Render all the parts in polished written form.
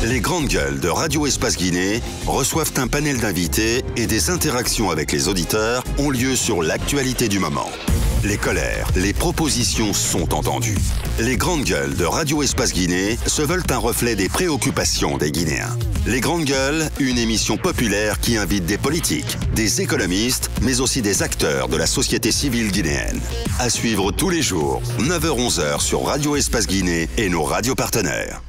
Les grandes gueules de Radio Espace Guinée reçoivent un panel d'invités et des interactions avec les auditeurs ont lieu sur l'actualité du moment. Les colères, les propositions sont entendues. Les grandes gueules de Radio Espace Guinée se veulent un reflet des préoccupations des Guinéens. Les grandes gueules, une émission populaire qui invite des politiques, des économistes, mais aussi des acteurs de la société civile guinéenne. À suivre tous les jours, 9h-11h sur Radio Espace Guinée et nos radios partenaires.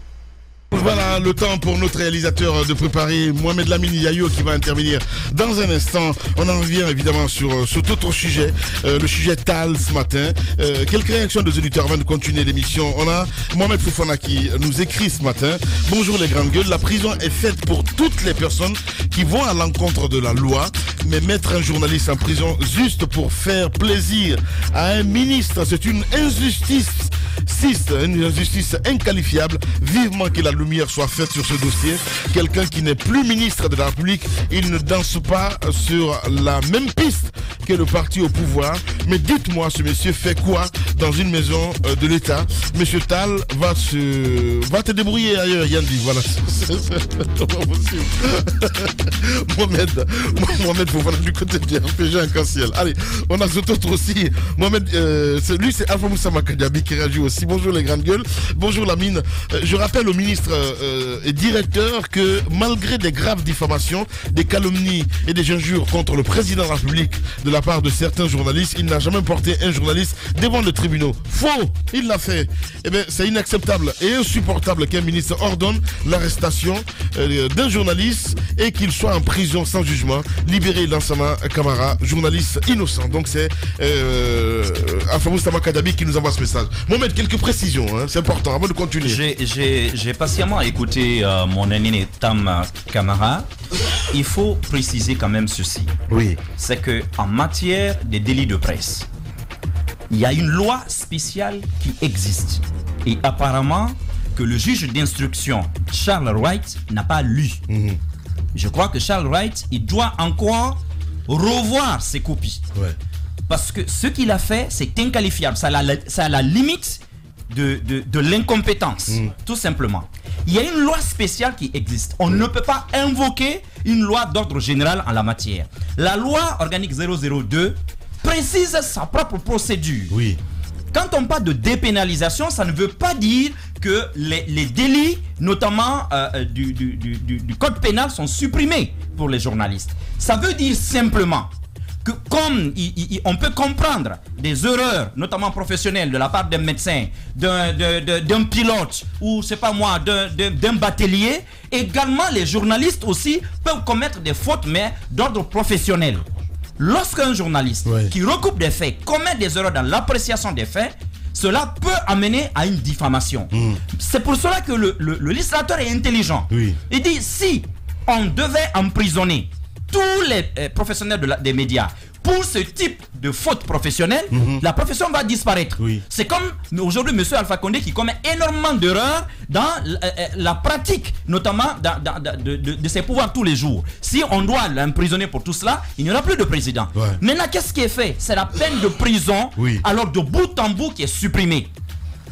Voilà le temps pour notre réalisateur de préparer Mohamed Lamine Yayo qui va intervenir dans un instant. On en revient évidemment sur cet autre sujet, le sujet TAL ce matin. Quelques réactions des auditeurs avant de continuer l'émission. On a Mohamed Fofana qui nous écrit ce matin. Bonjour les grandes gueules, la prison est faite pour toutes les personnes qui vont à l'encontre de la loi. Mais mettre un journaliste en prison juste pour faire plaisir à un ministre, c'est une injustice. Une injustice inqualifiable. Vivement que la lumière soit faite sur ce dossier. Quelqu'un qui n'est plus ministre de la République, il ne danse pas sur la même piste que le parti au pouvoir. Mais dites-moi, ce monsieur fait quoi dans une maison de l'État? Monsieur Tal va te débrouiller ailleurs, Yandi. Voilà. Mohamed, faut voir du côté du RPG Arc-en-Ciel. Allez, on a cet autre aussi. Mohamed, lui c'est Alpha Moussa Makadiabi qui réagit aussi. Bonjour les grandes gueules. Bonjour Lamine. Je rappelle au ministre et directeur que malgré des graves diffamations, des calomnies et des injures contre le président de la République de la part de certains journalistes, il n'a jamais porté un journaliste devant les tribunaux. Faux. Il l'a fait. Eh bien, c'est inacceptable et insupportable qu'un ministre ordonne l'arrestation d'un journaliste et qu'il soit en prison sans jugement. Libéré Lansana Kamara, journaliste innocent. Donc c'est Alpha Moussa Makadiabi qui nous envoie ce message. Mohamed, quelques précisions, hein, c'est important avant de continuer. J'ai patiemment écouté mon ami Tam Kamara. Il faut préciser quand même ceci. Oui. C'est que en matière des délits de presse, il y a une loi spéciale qui existe. Et apparemment que le juge d'instruction Charles Wright n'a pas lu. Je crois que Charles Wright, il doit encore revoir ses copies. Ouais. Parce que ce qu'il a fait, c'est inqualifiable. Ça a la limite de l'incompétence, tout simplement. Il y a une loi spéciale qui existe. On ne peut pas invoquer une loi d'ordre général en la matière. La loi organique 002 précise sa propre procédure. Oui. Quand on parle de dépénalisation, ça ne veut pas dire que les délits, notamment du code pénal, sont supprimés pour les journalistes. Ça veut dire simplement que comme on peut comprendre des erreurs, notamment professionnelles, de la part d'un médecin, d'un pilote, ou c'est pas moi, d'un batelier, également les journalistes aussi peuvent commettre des fautes, mais d'ordre professionnel. Lorsqu'un journaliste qui recoupe des faits commet des erreurs dans l'appréciation des faits, cela peut amener à une diffamation. C'est pour cela que le législateur est intelligent. Il dit, si on devait emprisonner tous les professionnels des médias pour ce type de faute professionnelle, la profession va disparaître. C'est comme aujourd'hui M. Alpha Condé qui commet énormément d'erreurs dans la pratique, notamment de ses pouvoirs tous les jours. Si on doit l'emprisonner pour tout cela, il n'y aura plus de président. Maintenant, qu'est-ce qui est fait? C'est la peine de prison, alors de bout en bout qui est supprimée.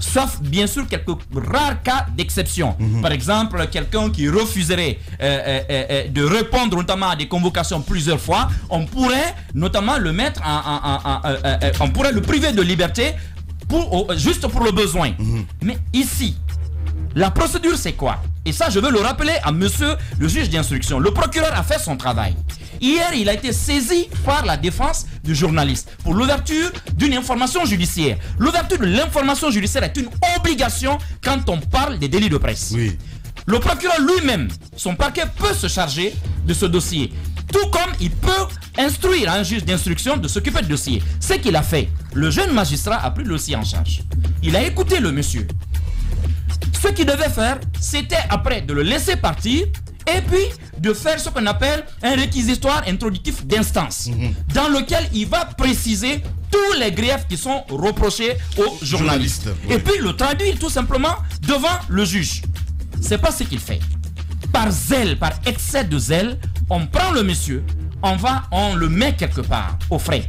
Sauf bien sûr quelques rares cas d'exception. Par exemple, quelqu'un qui refuserait de répondre notamment à des convocations plusieurs fois, on pourrait notamment le mettre on pourrait le priver de liberté juste pour le besoin. Mais ici, la procédure c'est quoi? Et ça je veux le rappeler à monsieur le juge d'instruction. Le procureur a fait son travail. Hier, il a été saisi par la défense du journaliste pour l'ouverture d'une information judiciaire. L'ouverture de l'information judiciaire est une obligation quand on parle des délits de presse. Le procureur lui-même, son parquet peut se charger de ce dossier. Tout comme il peut instruire un juge d'instruction de s'occuper du dossier. Ce qu'il a fait, le jeune magistrat a pris le dossier en charge. Il a écouté le monsieur. Ce qu'il devait faire, c'était après de le laisser partir et puis de faire ce qu'on appelle un réquisitoire introductif d'instance, dans lequel il va préciser tous les griefs qui sont reprochés aux journalistes. Et puis le traduire tout simplement devant le juge. C'est pas ce qu'il fait. Par zèle, par excès de zèle, on prend le monsieur, on le met quelque part, au frais.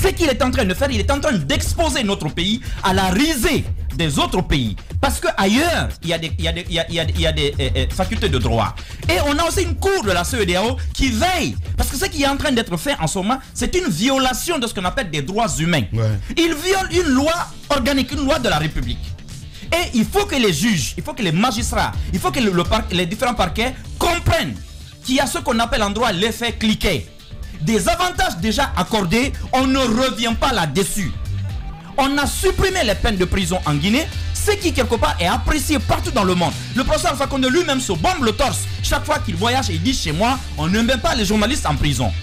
Ce qu'il est en train de faire, il est en train d'exposer notre pays à la risée des autres pays. Parce qu'ailleurs, il y a des facultés de droit. Et on a aussi une cour de la CEDEAO qui veille. Parce que ce qui est en train d'être fait en ce moment, c'est une violation de ce qu'on appelle des droits humains. Ouais. Il viole une loi organique, une loi de la République. Et il faut que les juges, il faut que les magistrats, il faut que les différents parquets comprennent qu'il y a ce qu'on appelle en droit l'effet cliquet. Des avantages déjà accordés, on ne revient pas là-dessus. On a supprimé les peines de prison en Guinée, ce qui quelque part est apprécié partout dans le monde. Le professeur Alpha Condé lui-même se bombe le torse chaque fois qu'il voyage et il dit chez moi, on ne met pas les journalistes en prison.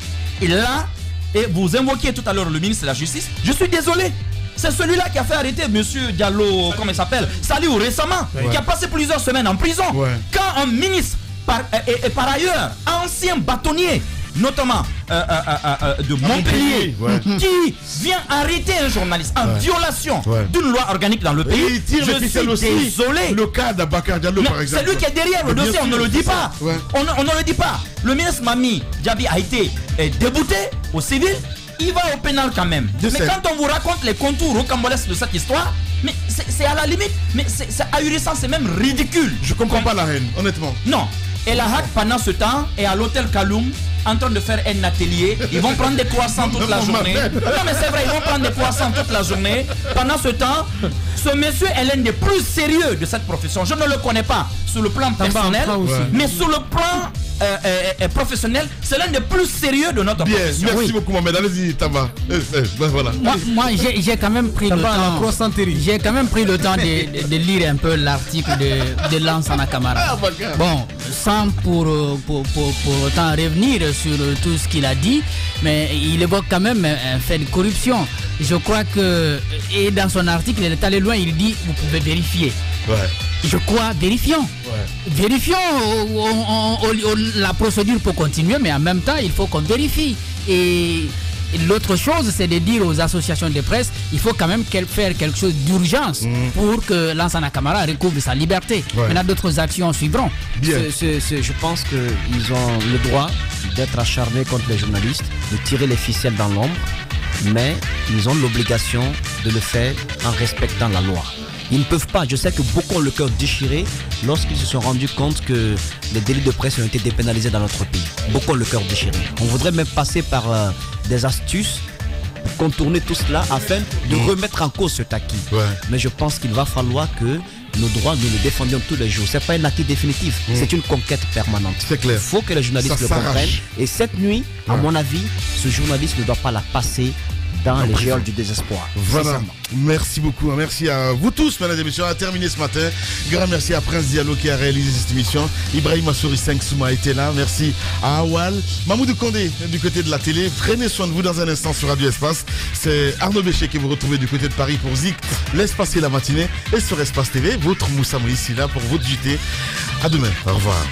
Et là, et vous invoquiez tout à l'heure le ministre de la Justice, je suis désolé. C'est celui-là qui a fait arrêter monsieur Diallo, comment il s'appelle, Saliou récemment, qui a passé plusieurs semaines en prison. Quand un ministre, par ailleurs, ancien bâtonnier, notamment de Montpellier, qui vient arrêter un journaliste en violation d'une loi organique dans le pays, je suis désolé. Le cas d'Abakar Diallo, par exemple. C'est lui qui est derrière le dossier, on ne le dit pas. On ne le dit pas. Le ministre Mami Diaby a été débouté au civil. Il va au pénal quand même. Mais quand on vous raconte les contours rocambolesques de cette histoire, mais c'est à la limite, mais c'est ahurissant, c'est même ridicule. Je comprends pas la haine, honnêtement. Non. Et la HAC pendant ce temps est à l'hôtel Kaloum en train de faire un atelier. Ils vont prendre des croissants toute la journée. Non mais c'est vrai, ils vont prendre des croissants toute la journée. Pendant ce temps, ce monsieur est l'un des plus sérieux de cette profession. Je ne le connais pas sur le plan personnel, mais sur le plan professionnel, c'est l'un des plus sérieux de notre profession. Merci beaucoup Mohamed, allez-y Tamba. Voilà. Moi j'ai quand même pris le temps. J'ai quand même pris le temps de lire un peu l'article de Lansana Camara. Bon, sans pour autant revenir sur tout ce qu'il a dit, mais il évoque quand même un fait de corruption. Je crois que, et dans son article, il est allé loin, il dit vous pouvez vérifier. Je crois, vérifions. Vérifions, la procédure peut continuer, mais en même temps, il faut qu'on vérifie. Et l'autre chose, c'est de dire aux associations de presse, il faut quand même faire quelque chose d'urgence pour que Lansana Camara recouvre sa liberté. Maintenant, d'autres actions suivront. Je pense qu'ils ont le droit d'être acharnés contre les journalistes, de tirer les ficelles dans l'ombre, mais ils ont l'obligation de le faire en respectant la loi. Ils ne peuvent pas, je sais que beaucoup ont le cœur déchiré lorsqu'ils se sont rendus compte que les délits de presse ont été dépénalisés dans notre pays. Beaucoup ont le cœur déchiré. On voudrait même passer par des astuces pour contourner tout cela afin de remettre en cause cet acquis. Mais je pense qu'il va falloir que nos droits, nous les défendions tous les jours. Ce n'est pas un acquis définitif, c'est une conquête permanente. C'est clair. Il faut que les journalistes le comprennent. Et cette nuit, à mon avis, ce journaliste ne doit pas la passer dans les géoles du désespoir. Voilà. Merci beaucoup. Merci à vous tous, mesdames et messieurs. On a terminé ce matin. Grand merci à Prince Diallo qui a réalisé cette émission. Ibrahim Assouri 5 Souma était là. Merci à Awal. Mamoudou Condé du côté de la télé. Prenez soin de vous dans un instant sur Radio Espace. C'est Arnaud Bécher qui vous retrouvez du côté de Paris pour Zik, l'Espace et la matinée. Et sur Espace TV, votre Moussa Moïse là pour votre JT. À demain. Au revoir.